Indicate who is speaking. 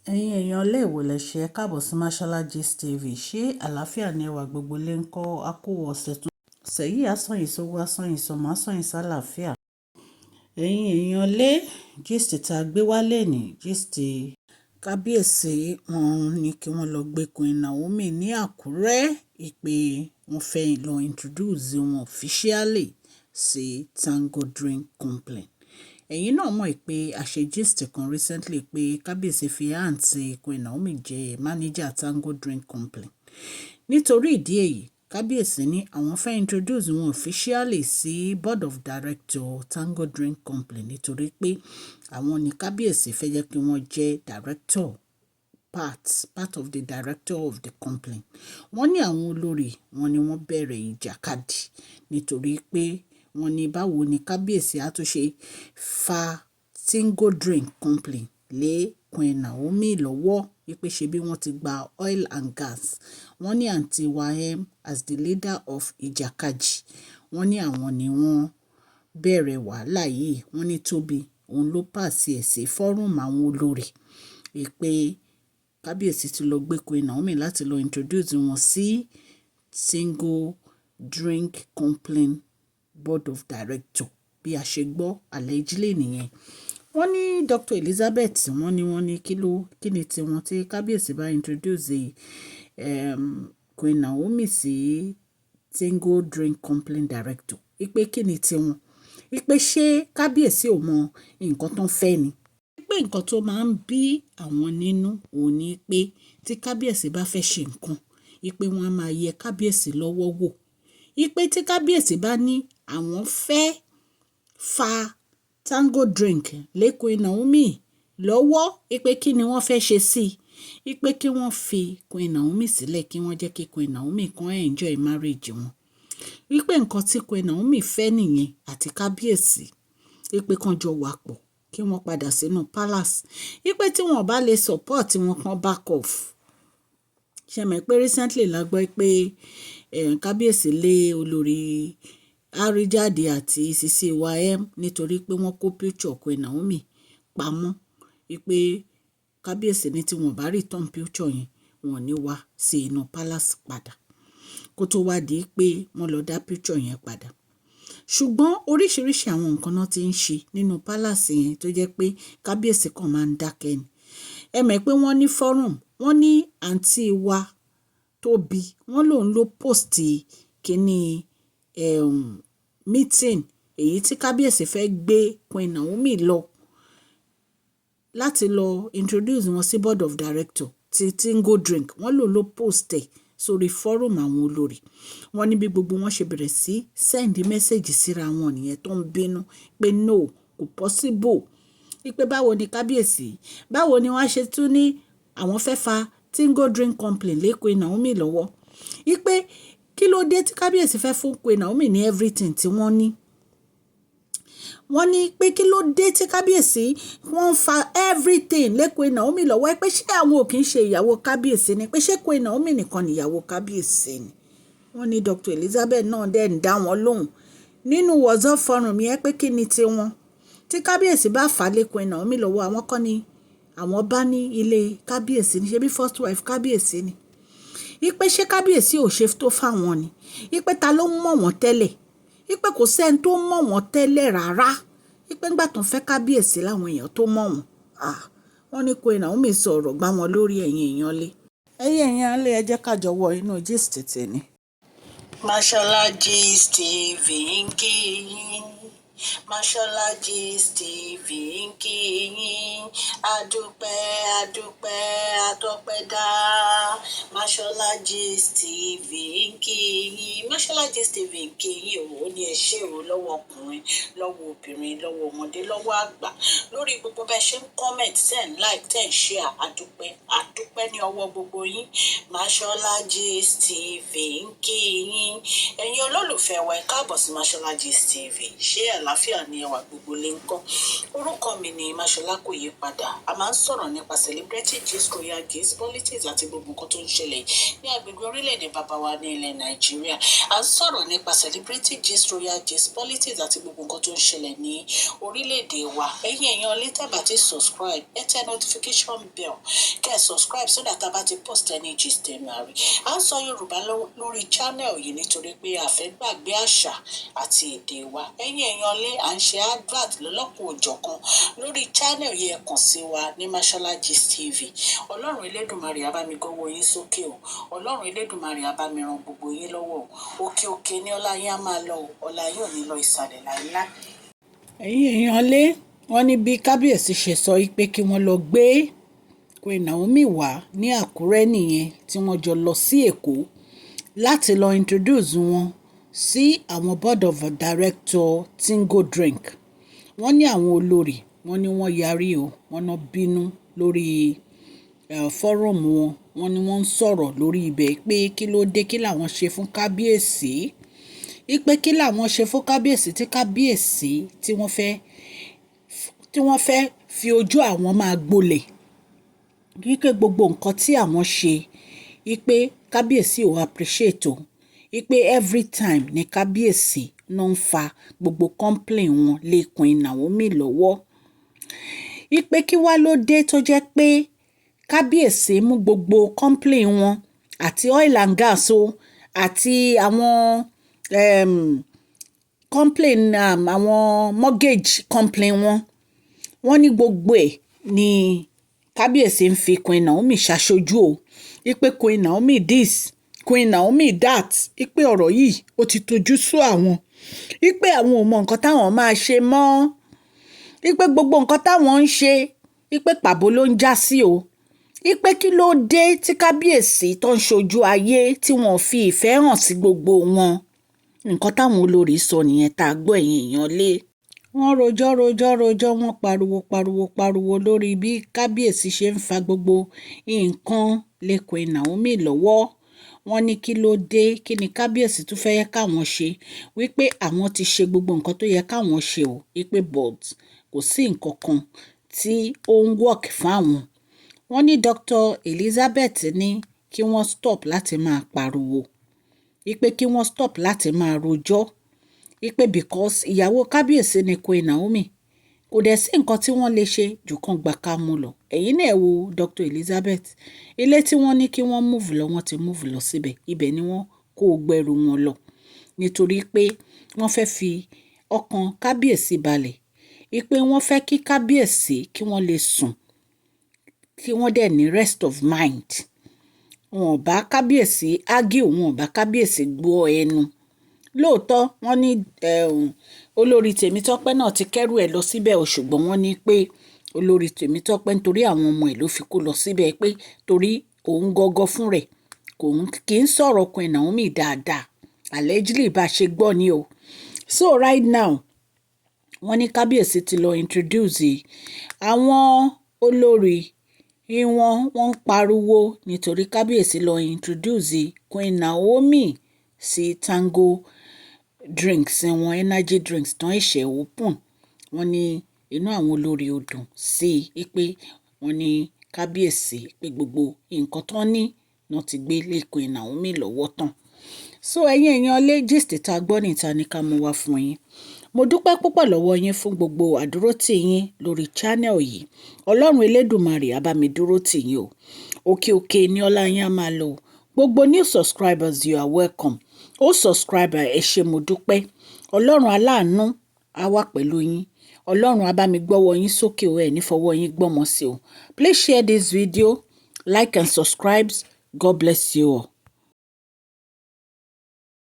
Speaker 1: Ẹ̀yin èèyàn ilé ìwò lẹ ṣe ẹ káàbọ̀ sí Mashola Gist TV. Ṣé àlàáfíà ni ẹwà gbogbo lè ń kọ́ akó ọ̀sẹ̀ tún? Ọ̀sẹ̀ yìí asọ̀yìn sówó asọ̀yìn sọmọ asọ̀yìn sálàáfíà. Ẹ̀yin èèyàn ilé gist tá a gbé wálé ní gist kábíyèsí wọn ní kí wọ́n lọ gbé Queen Naomi ní Àkúrẹ́ ìpè wọ́n fẹ́ lọ introduce wọn officially sí Tango Drink Company. Ẹ̀yin náà mọ̀ pé àṣẹ gist kan recently pé kábíyèsí fi àǹtí Queen Naomi jẹ manager Tango Drink Company. Nítorí ìdí èyí kábíyèsí ní àwọn fẹ́ introduce wọn officially sí board of director Tango Drink Company nítorí pé àwọn ní kábíyèsí fẹ́ jẹ́ kí wọ́n jẹ́ director part of the director of the company. Wọ́n ní àwọn olórí wọn ni wọ́n bẹ̀rẹ̀ ìjàkadì nítorí pé wọ́n ní báwo ni kábíyèsí á tún ṣe fa Tango Drink Company lé Queen Naomi lọ́wọ́ wípé ṣe bí wọ́n ti gba oil and gas. Wọ́n ní àǹtí Wahem as the leader of ìjàkadì wọ́n ní àwọn ni wọ́n bẹ̀rẹ̀ wàhálà yìí. Wọ́n ní Tóbi òun ló pàṣẹ sí fọ́rùm àwọn olórí ìpè kábíyèsí ti lọ gbé Queen Naomi láti lọ introduce wọn sí Tango Drink Company board of director bí a ṣe gbọ́ allegedly nìyẹn. Wọ́n ní Dr. Elizabeth wọ́n ní kí ni tiwọn tí kábíyèsí bá introduce Queen Naomi sí Tango Drink Company director ìpè kí ni tiwọn ìpè ṣé kábíyèsí ò mọ nǹkan tó ń fẹ́ ni pé nǹkan tó máa ń bí àwọn nínú òun ni pé tí kábíyèsí bá fẹ́ ṣe nǹkan ìpè wọn á máa yẹ kábíyèsí lọ́wọ́ wò ìpè tí kábíyèsí bá ní àwọn fẹ́ fa Tango Drink lé Queen Naomi lọ́wọ́ ìpè kí ni wọ́n fẹ́ ṣe sí ìpè kí wọ́n fi Queen Naomi sílẹ̀ kí wọ́n jẹ́ kí Queen Naomi kan enjoy marriage wọn ìpè nǹkan tí Queen Naomi fẹ́ nìyẹn àti kábíyèsí ìpè kan jọ wà pọ̀ kí wọ́n padà sínú palace ìpè tí wọ́n bá lè support wọn kan back off. Ṣé mọ̀ pé recently la gbọ́ pé kábíyèsí lé olórí àríjáde àti Sisi Wahem nítorí pé wọ́n kó picture Queen Naomi pamọ́ ìpè kábíyèsí ní tí wọ́n bá return picture yẹn wọ́n ní wá sí inú palace padà kó tó wá di pé wọ́n lọ dá picture yẹn padà. Ṣùgbọ́n oríṣiríṣi àwọn nǹkan náà ti ń ṣe nínú palace yẹn tó jẹ́ pé kábíyèsí kan máa ń dákẹ́ ni. Ẹ mọ̀ pé wọ́n ní forum wọ́n ní àǹtí wa Tóbi wọ́n lòun ló post kíní meeting èyí tí kábíyèsí fẹ́ gbé Queen Naomi lọ láti lọ introduce wọn sí board of director ti Tango Drink wọ́n lòun ló post ẹ̀ sórí forum àwọn olórí. Wọ́n ní bí gbogbo wọn ṣe bẹ̀rẹ̀ sí send message síra wọn nìyẹn tó ń bínú pé no kò possible ìpè báwo ni kábíyèsí báwo ni wọ́n ṣe tún ní àwọn fẹ́ fa Tango Drink Company lé Queen Naomi lọ́wọ́ ìpè kí ló dé tí kábíyèsí fẹ́ fún Queen Naomi ní everything tí wọ́n ní. Wọ́n ní pé kí ló dé tí kábíyèsí wọ́n fa everything lé Queen Naomi lọ́wọ́ pé ṣé àwọn ò kì í ṣe ìyàwó kábíyèsí ni pé ṣé Queen Naomi nìkan ni ìyàwó kábíyèsí ni. Wọ́n ní Dr. Elizabeth náà dẹ̀ ń dá wọn lóhùn nínú WhatsApp forum yẹn pé kí ni tiwọn tí kábíyèsí bá fà lé Queen Naomi lọ́wọ́ àwọn kọ́ ni àwọn bá ní ilé kábíyèsí ni ṣe bí first wife kábíyèsí ni ìpè ṣé kábíyèsí ò ṣe tó fáwọn ni ìpè ta ló mọ̀ wọ́n tẹ́lẹ̀ ìpè kò sẹ́ni tó mọ̀ wọ́n tẹ́lẹ̀ rárá ìpè ńgbà tó ń fẹ́ kábíyèsí láwọn èèyàn tó mọ̀ wọ́n. Wọ́n ní Queen Naomi sọ̀rọ̀ gbá wọn lórí ẹ̀yin èèyàn lé ẹ jẹ́ ká jọ wọ inú gist tèmi.
Speaker 2: Mashola Gist TV ń kí yín. Mashola Gist TV ń kí yín. Adúpẹ́ àtọpẹ́dá. Mashola Gist TV ń kí yín. Mashola Gist TV ń kí yín ó ní ẹ ṣé o lọ́wọ́ ọkùnrin lọ́wọ́ obìnrin lọ́wọ́ ọmọdé lọ́wọ́ àgbà lórí gbogbo bẹ́ẹ̀ ṣe ń comment ten like ten share àdúpẹ́ ní ọwọ́ gbogbo yín. Mashola Gist TV ń kí yín. Ẹ̀yin olólùfẹ́ wa ẹ káàbọ̀ sí Mashola Gist TV ṣé ẹ̀ àlàáfíà ni ẹwà gbogbo lè ń kọ́. Orúkọ mi ni Máṣọlá kò yí padà. A máa ń sọ̀rọ̀ nípa celebrity gist, royal gist, politics àti gbogbo nǹkan tó ń ṣẹlẹ̀ ní agbègbè orílẹ̀-èdè bàbá wa ní ilẹ̀ Nàìjíríà. A ń sọ̀rọ̀ nípa celebrity gist, royal gist, politics àti gbogbo nǹkan tó ń ṣẹlẹ̀ ní orílẹ̀-èdè wa. Ẹ̀yin èèyàn lè tẹ́ bá ti subscribe, ẹ tẹ notification bell kẹ́ ẹ subscribe so that a bá ti post any gist ẹ̀ máa rí. A ń sọ Yorùbá lórí channel yìí nítorí pé a fẹ́ gbàgbé àṣà àti èdè wa. Ẹ̀yin èèyàn lé à ń ṣe advert lọ́lọ́kùn òjọ̀kan lórí channel yìí, ẹ kàn sí wa ní Mashola Gist TV. Ọlọ́run Elédùmarè á bá mi gbọ́wọ́ yín sókè o. Ọlọ́run Elédùmarè á bá mi ran gbogbo yín lọ́wọ́ o. Òkè òkè ni ọlá yín á máa lọ o. Ọlá yín ò ní lọ ìsàlẹ̀ láíláí.
Speaker 1: ẹ̀yin èèyàn lé wọ́n ní bí kábíyèsí ṣe sọ pé kí wọ́n lọ gbé Queen Naomi wá ní Àkúrẹ́ nìyẹn, tí wọ́n jọ lọ sí Èkó láti lọ introduce wọn sí àwọn board of director Tingo Drink. Wọ́n ní àwọn olórí, wọ́n ní wọ́n yarí o, wọ́n náà bínú lórí forum wọn. Wọ́n ní wọ́n ń sọ̀rọ̀ lórí ibẹ̀ pé kí ló dé, kí làwọn ṣe fún kábíyèsí, ipe kí làwọn ṣe fún kábíyèsí tí wọ́n fẹ́ fi ojú àwọn máa gbolẹ̀, wípé gbogbo nǹkan tí àwọn ṣe, wípé kábíyèsí ò appreciate o, wípé every time ni kábíyèsí náà ń fa gbogbo complain wọn lé Queen Naomi lọ́wọ́. Wípé kí wá ló dé tó jẹ́ pé kábíyèsí mú gbogbo complain wọn àti oil and gas o àti àwọn complain àwọn mortgage complain wọn. Wọ́n ní gbogbo ẹ̀ ni kábíyèsí ń fi Queen Naomi ṣaṣojú o. Wípé Queen Naomi this, Queen Naomi that. Wípé ọ̀rọ̀ yìí ó ti tojú sú àwọn. Wípé àwọn ò mọ nǹkan táwọn máa ṣe mọ́. Wípé gbogbo nǹkan táwọn ń ṣe, wípé pàbó ló ń já sí o. Wípé kí ló dé tí kábíyèsí tó ń ṣojú ayé tí wọ́n fi ìfẹ́ hàn sí gbogbo wọn. Nǹkan táwọn olórí sọ nìyẹn tá a gbọ́, ẹ̀yin èèyàn lé. Wọ́n rojọ́ wọ́n pariwo lórí bí kábíyèsí ṣe ń fa gbogbo nǹkan lé Queen Naomi lọ́wọ́. Wọ́n ní kí ló dé, kí ni kábíyèsí tún fẹ́ yẹ káwọn ṣe. Wípé àwọn ti ṣe gbogbo nǹkan tó yẹ káwọn ṣe o. Wípé but kò sí nǹkan kan tí ó ń work fáwọn. Wọ́n ní Dr. Elizabeth ní kí wọ́n stop láti máa pariwo. Wípé kí wọ́n stop láti máa rojọ́. Wípé because ìyàwó kábíyèsí ni Queen Naomi, kò dẹ̀ sí nǹkan tí wọ́n lè ṣe jù kan gbà ká mú lọ. Ẹ̀yin náà wo Dr. Elizabeth, ilé tí wọ́n ní kí wọ́n move lọ, wọ́n ti move lọ síbẹ̀. Ibẹ̀ ni wọ́n kó gbẹrù wọn lọ. Nítorí pé wọ́n fẹ́ fi ọkàn kábíyèsí balẹ̀. Wípé wọ́n fẹ́ kí kábíyèsí kí wọ́n lè sùn, kí wọ́n dẹ̀ ní rest of mind. Wọn ò bá kábíyèsí argue, wọn ò bá kábíyèsí gbọ́ ẹnu. Lóòótọ́ wọ́n ní olórí Tèmítọ́pẹ́ náà ti kẹ́rù ẹ̀ lọ síbẹ̀ o, ṣùgbọ́n wọ́n ní pé olórí Tèmítọ́pẹ́ nítorí àwọn ọmọ ẹ̀ ló fi kó lọ síbẹ̀, pé torí òun gọ́gọ́ fún rẹ̀ kì í sọ̀rọ̀ Queen Naomi dáadáa, allegedly bá ṣe gbọ́ ni o. So right now wọ́n ní kábíyèsí ti lọ introduce àwọn olórí wọ́n ń pariwo nítorí kábíyèsí lọ introduce Queen Naomi sí Tango drinks wọn, energy drinks tán ẹ̀ṣẹ̀ open. Wọ́n ní inú àwọn olórí ò dùn sí i pé wọ́n ní kábíyèsí pé gbogbo nǹkan tán ní náà ti gbé lé Queen Naomi lọ́wọ́ tán. So ẹ̀yin èèyàn lé gist tá a gbọ́ níta ní ká mú wá fún yín. Mo dúpẹ́ púpọ̀ lọ́wọ́ yín fún gbogbo àdúrótì yín lórí channel yìí. Ọlọ́run Elédùmarè á bá mi dúró tì yín o. Òkè òkè ni ọlá yín á máa lọ. Gbogbo new subscribers, you are welcome. Ó subscriber, ẹ ṣé mo dúpẹ́. Ọlọ́run aláàánú á wà pẹ̀lú yín. Ọlọ́run á bá mi gbọ́wọ́ yín sókè o, ẹ̀ ní fọwọ́ yín gbọ́mọ sí o. Please share this video, like and subscribe. God bless you all.